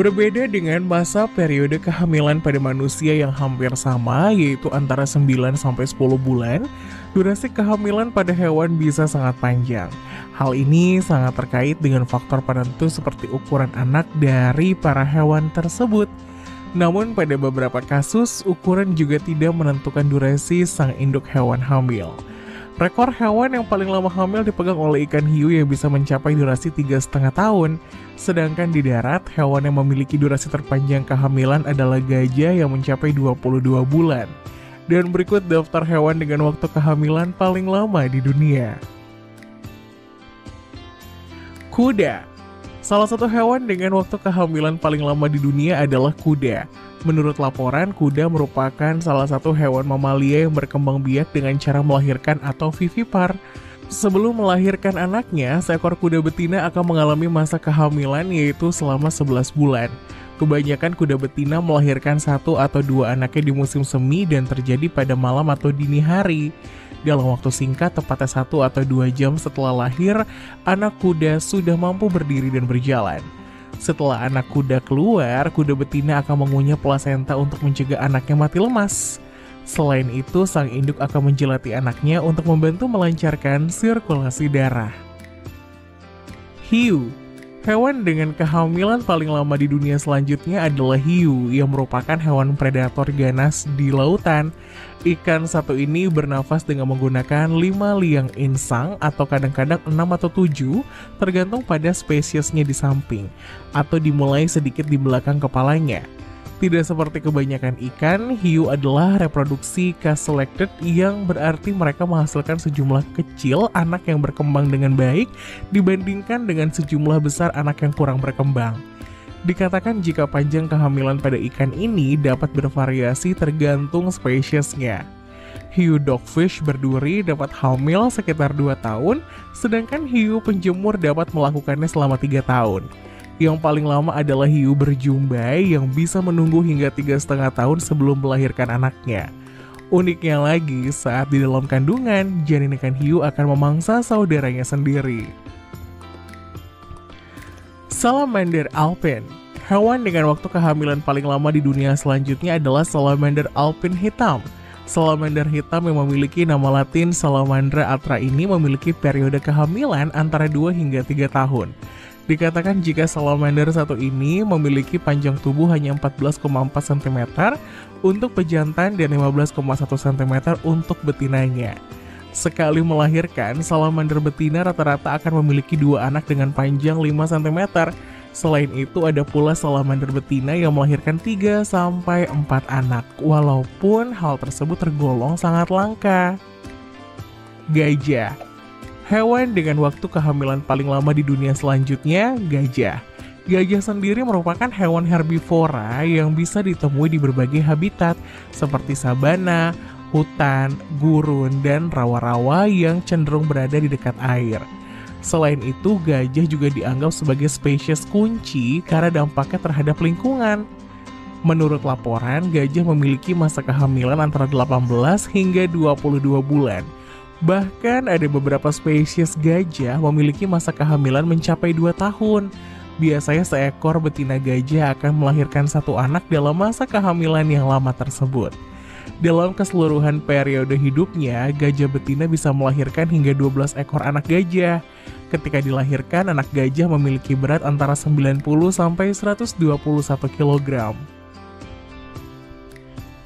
Berbeda dengan masa periode kehamilan pada manusia yang hampir sama, yaitu antara 9 sampai 10 bulan, durasi kehamilan pada hewan bisa sangat panjang. Hal ini sangat terkait dengan faktor penentu seperti ukuran anak dari para hewan tersebut. Namun pada beberapa kasus, ukuran juga tidak menentukan durasi sang induk hewan hamil. Rekor hewan yang paling lama hamil dipegang oleh ikan hiu yang bisa mencapai durasi 3,5 tahun. Sedangkan di darat, hewan yang memiliki durasi terpanjang kehamilan adalah gajah yang mencapai 22 bulan. Dan berikut daftar hewan dengan waktu kehamilan paling lama di dunia. Kuda. Salah satu hewan dengan waktu kehamilan paling lama di dunia adalah kuda. Menurut laporan, kuda merupakan salah satu hewan mamalia yang berkembang biak dengan cara melahirkan atau vivipar. Sebelum melahirkan anaknya, seekor kuda betina akan mengalami masa kehamilan yaitu selama 11 bulan. Kebanyakan kuda betina melahirkan 1 atau 2 anaknya di musim semi dan terjadi pada malam atau dini hari. Dalam waktu singkat, tepatnya 1 atau 2 jam setelah lahir, anak kuda sudah mampu berdiri dan berjalan. Setelah anak kuda keluar, kuda betina akan mengunyah plasenta untuk mencegah anaknya mati lemas. Selain itu, sang induk akan menjilati anaknya untuk membantu melancarkan sirkulasi darah. Hiu. Hewan dengan kehamilan paling lama di dunia selanjutnya adalah hiu, yang merupakan hewan predator ganas di lautan. Ikan satu ini bernafas dengan menggunakan 5 liang insang atau kadang-kadang 6 atau 7, tergantung pada spesiesnya di samping, atau dimulai sedikit di belakang kepalanya. Tidak seperti kebanyakan ikan, hiu adalah reproduksi cast-selected yang berarti mereka menghasilkan sejumlah kecil anak yang berkembang dengan baik dibandingkan dengan sejumlah besar anak yang kurang berkembang. Dikatakan jika panjang kehamilan pada ikan ini dapat bervariasi tergantung spesiesnya. Hiu dogfish berduri dapat hamil sekitar 2 tahun, sedangkan hiu penjemur dapat melakukannya selama 3 tahun. Yang paling lama adalah hiu berjumbai yang bisa menunggu hingga 3,5 tahun sebelum melahirkan anaknya. Uniknya lagi, saat di dalam kandungan, janin ikan hiu akan memangsa saudaranya sendiri. Salamander alpine. Hewan dengan waktu kehamilan paling lama di dunia selanjutnya adalah salamander alpine hitam. Salamander hitam yang memiliki nama latin Salamandra atra ini memiliki periode kehamilan antara 2 hingga 3 tahun. Dikatakan jika salamander satu ini memiliki panjang tubuh hanya 14,4 cm untuk pejantan dan 15,1 cm untuk betinanya. Sekali melahirkan, salamander betina rata-rata akan memiliki 2 anak dengan panjang 5 cm. Selain itu ada pula salamander betina yang melahirkan 3-4 anak, walaupun hal tersebut tergolong sangat langka. Gajah. Hewan dengan waktu kehamilan paling lama di dunia selanjutnya, gajah. Gajah sendiri merupakan hewan herbivora yang bisa ditemui di berbagai habitat seperti sabana, hutan, gurun, dan rawa-rawa yang cenderung berada di dekat air. Selain itu, gajah juga dianggap sebagai spesies kunci karena dampaknya terhadap lingkungan. Menurut laporan, gajah memiliki masa kehamilan antara 18 hingga 22 bulan. Bahkan ada beberapa spesies gajah memiliki masa kehamilan mencapai 2 tahun. Biasanya seekor betina gajah akan melahirkan 1 anak dalam masa kehamilan yang lama tersebut. Dalam keseluruhan periode hidupnya, gajah betina bisa melahirkan hingga 12 ekor anak gajah. Ketika dilahirkan, anak gajah memiliki berat antara 90 sampai 121 kg.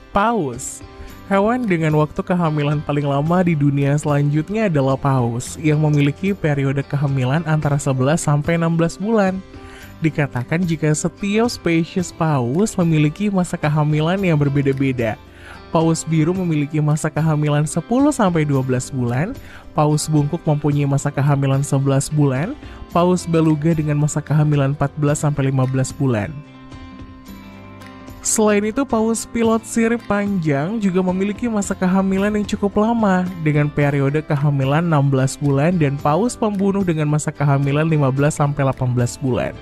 Paus. Hewan dengan waktu kehamilan paling lama di dunia selanjutnya adalah paus, yang memiliki periode kehamilan antara 11 sampai 16 bulan. Dikatakan jika setiap spesies paus memiliki masa kehamilan yang berbeda-beda. Paus biru memiliki masa kehamilan 10 sampai 12 bulan, paus bungkuk mempunyai masa kehamilan 11 bulan, paus beluga dengan masa kehamilan 14 sampai 15 bulan. Selain itu, paus pilot sirip panjang juga memiliki masa kehamilan yang cukup lama dengan periode kehamilan 16 bulan dan paus pembunuh dengan masa kehamilan 15 sampai 18 bulan.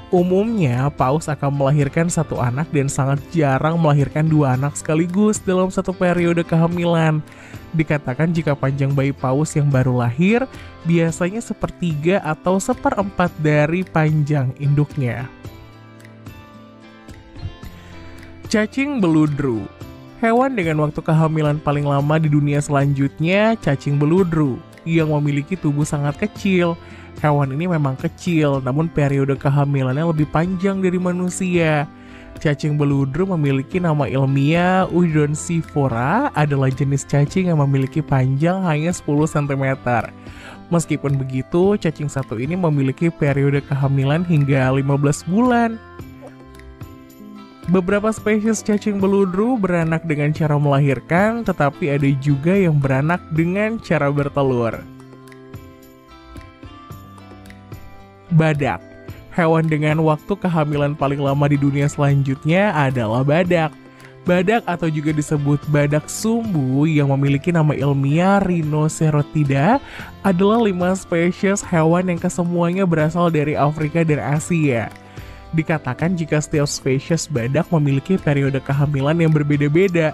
Umumnya, paus akan melahirkan 1 anak dan sangat jarang melahirkan 2 anak sekaligus dalam satu periode kehamilan. Dikatakan jika panjang bayi paus yang baru lahir, biasanya 1/3 atau 1/4 dari panjang induknya. Cacing beludru. Hewan dengan waktu kehamilan paling lama di dunia selanjutnya cacing beludru yang memiliki tubuh sangat kecil. Hewan ini memang kecil, namun periode kehamilannya lebih panjang dari manusia. Cacing beludru memiliki nama ilmiah Udoncifora, adalah jenis cacing yang memiliki panjang hanya 10 cm. Meskipun begitu, cacing satu ini memiliki periode kehamilan hingga 15 bulan. Beberapa spesies cacing beludru beranak dengan cara melahirkan, tetapi ada juga yang beranak dengan cara bertelur. Badak. Hewan dengan waktu kehamilan paling lama di dunia selanjutnya adalah badak. Badak atau juga disebut badak sumbu yang memiliki nama ilmiah Rhinocerotida adalah 5 spesies hewan yang kesemuanya berasal dari Afrika dan Asia. Dikatakan jika setiap spesies badak memiliki periode kehamilan yang berbeda-beda.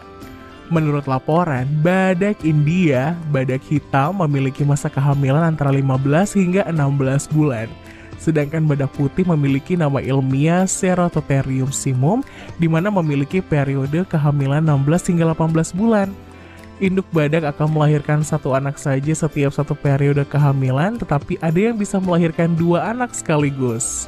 Menurut laporan, badak India, badak hitam memiliki masa kehamilan antara 15 hingga 16 bulan. Sedangkan badak putih memiliki nama ilmiah Ceratotherium simum, di mana memiliki periode kehamilan 16 hingga 18 bulan. Induk badak akan melahirkan 1 anak saja setiap 1 periode kehamilan, tetapi ada yang bisa melahirkan 2 anak sekaligus.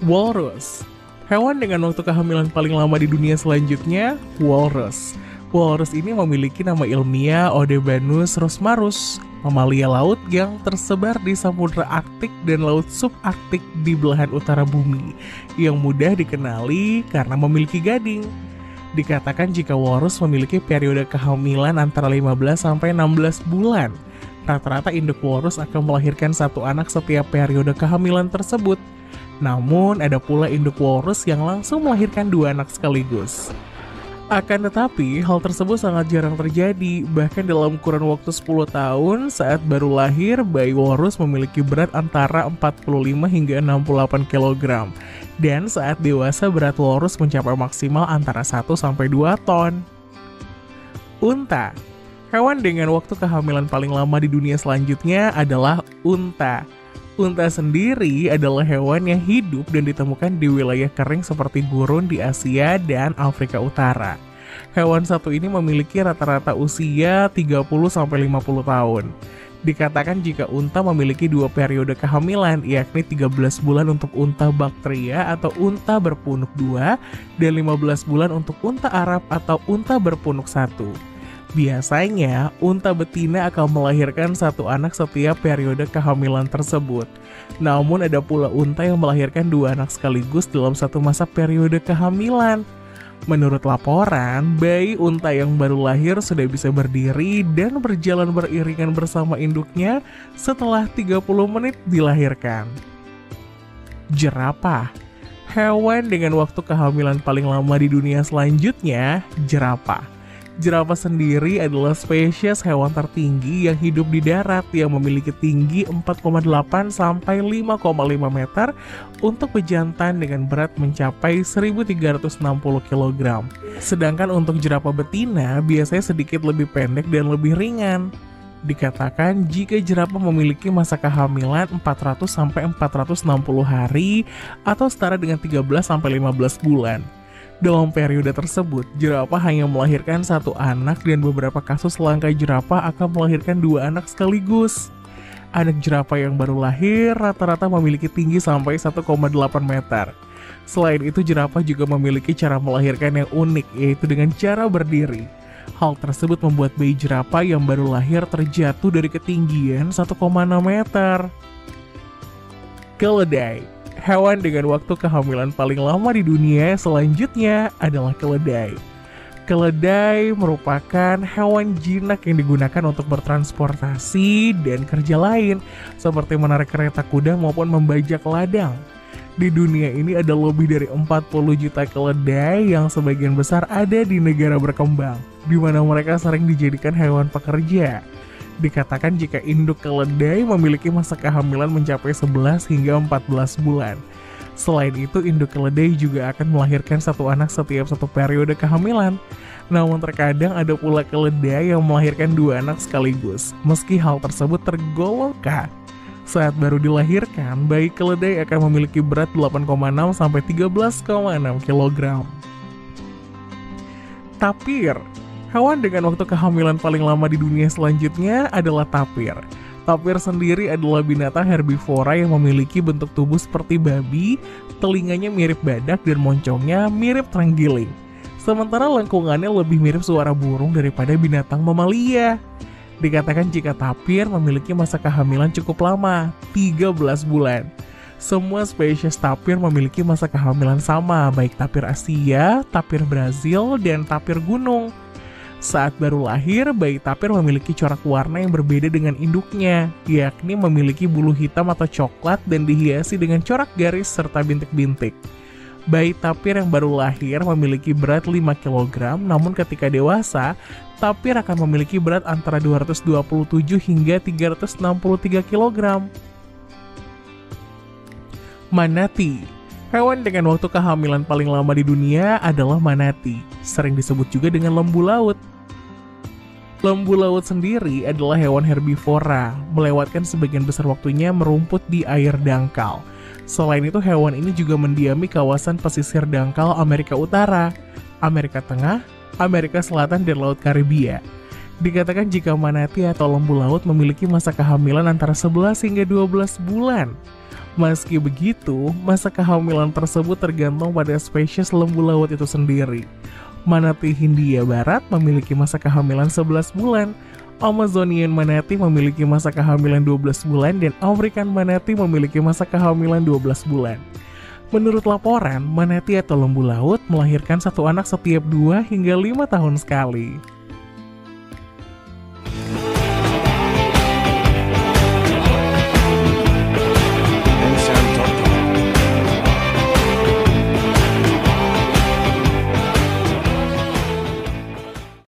Walrus. Hewan dengan waktu kehamilan paling lama di dunia selanjutnya, walrus. Walrus ini memiliki nama ilmiah Odebanus rosmarus, mamalia laut yang tersebar di Samudra Arktik dan Laut Subarktik di belahan utara bumi, yang mudah dikenali karena memiliki gading. Dikatakan jika walrus memiliki periode kehamilan antara 15 sampai 16 bulan. Rata-rata induk walrus akan melahirkan 1 anak setiap periode kehamilan tersebut. Namun, ada pula induk walrus yang langsung melahirkan 2 anak sekaligus. Akan tetapi, hal tersebut sangat jarang terjadi. Bahkan dalam kurun waktu 10 tahun, saat baru lahir, bayi walrus memiliki berat antara 45 hingga 68 kg. Dan saat dewasa, berat walrus mencapai maksimal antara 1 sampai 2 ton. Unta. Hewan dengan waktu kehamilan paling lama di dunia selanjutnya adalah unta. Unta sendiri adalah hewan yang hidup dan ditemukan di wilayah kering seperti gurun di Asia dan Afrika Utara. Hewan satu ini memiliki rata-rata usia 30-50 tahun. Dikatakan jika unta memiliki 2 periode kehamilan, yakni 13 bulan untuk unta Bactria atau unta berpunuk 2, dan 15 bulan untuk unta Arab atau unta berpunuk 1. Biasanya, unta betina akan melahirkan 1 anak setiap periode kehamilan tersebut. Namun ada pula unta yang melahirkan 2 anak sekaligus dalam 1 masa periode kehamilan. Menurut laporan, bayi unta yang baru lahir sudah bisa berdiri dan berjalan beriringan bersama induknya setelah 30 menit dilahirkan. Jerapah. Hewan dengan waktu kehamilan paling lama di dunia selanjutnya, jerapah. Jerapah sendiri adalah spesies hewan tertinggi yang hidup di darat yang memiliki tinggi 4,8 sampai 5,5 meter untuk pejantan dengan berat mencapai 1.360 kg. Sedangkan untuk jerapah betina biasanya sedikit lebih pendek dan lebih ringan. Dikatakan jika jerapah memiliki masa kehamilan 400 sampai 460 hari atau setara dengan 13 sampai 15 bulan. Dalam periode tersebut, jerapah hanya melahirkan 1 anak dan beberapa kasus langka jerapah akan melahirkan 2 anak sekaligus. Anak jerapah yang baru lahir rata-rata memiliki tinggi sampai 1,8 meter. Selain itu, jerapah juga memiliki cara melahirkan yang unik, yaitu dengan cara berdiri. Hal tersebut membuat bayi jerapah yang baru lahir terjatuh dari ketinggian 1,6 meter. Keledai. Hewan dengan waktu kehamilan paling lama di dunia selanjutnya adalah keledai. Keledai merupakan hewan jinak yang digunakan untuk bertransportasi dan kerja lain, seperti menarik kereta kuda maupun membajak ladang. Di dunia ini ada lebih dari 40 juta keledai yang sebagian besar ada di negara berkembang, di mana mereka sering dijadikan hewan pekerja. Dikatakan jika induk keledai memiliki masa kehamilan mencapai 11 hingga 14 bulan. Selain itu, induk keledai juga akan melahirkan 1 anak setiap 1 periode kehamilan. Namun terkadang ada pula keledai yang melahirkan 2 anak sekaligus. Meski hal tersebut tergolong Saat baru dilahirkan, bayi keledai akan memiliki berat 8,6 sampai 13,6 kg. Tapir. Hewan dengan waktu kehamilan paling lama di dunia selanjutnya adalah tapir. Tapir sendiri adalah binatang herbivora yang memiliki bentuk tubuh seperti babi, telinganya mirip badak dan moncongnya mirip terenggiling. Sementara lengkungannya lebih mirip suara burung daripada binatang mamalia. Dikatakan jika tapir memiliki masa kehamilan cukup lama, 13 bulan. Semua spesies tapir memiliki masa kehamilan sama, baik tapir Asia, tapir Brazil, dan tapir gunung. Saat baru lahir, bayi tapir memiliki corak warna yang berbeda dengan induknya, yakni memiliki bulu hitam atau coklat dan dihiasi dengan corak garis serta bintik-bintik. Bayi tapir yang baru lahir memiliki berat 5 kg, namun ketika dewasa, tapir akan memiliki berat antara 227 hingga 363 kg. Manatee. Hewan dengan waktu kehamilan paling lama di dunia adalah manatee, sering disebut juga dengan lembu laut. Lembu laut sendiri adalah hewan herbivora, melewatkan sebagian besar waktunya merumput di air dangkal. Selain itu, hewan ini juga mendiami kawasan pesisir dangkal Amerika Utara, Amerika Tengah, Amerika Selatan, dan Laut Karibia. Dikatakan jika manatee atau lembu laut memiliki masa kehamilan antara 11 hingga 12 bulan. Meski begitu, masa kehamilan tersebut tergantung pada spesies lembu laut itu sendiri. Manatee Hindia Barat memiliki masa kehamilan 11 bulan, Amazonian manatee memiliki masa kehamilan 12 bulan, dan African manatee memiliki masa kehamilan 12 bulan. Menurut laporan, manatee atau lembu laut melahirkan satu anak setiap 2 hingga 5 tahun sekali.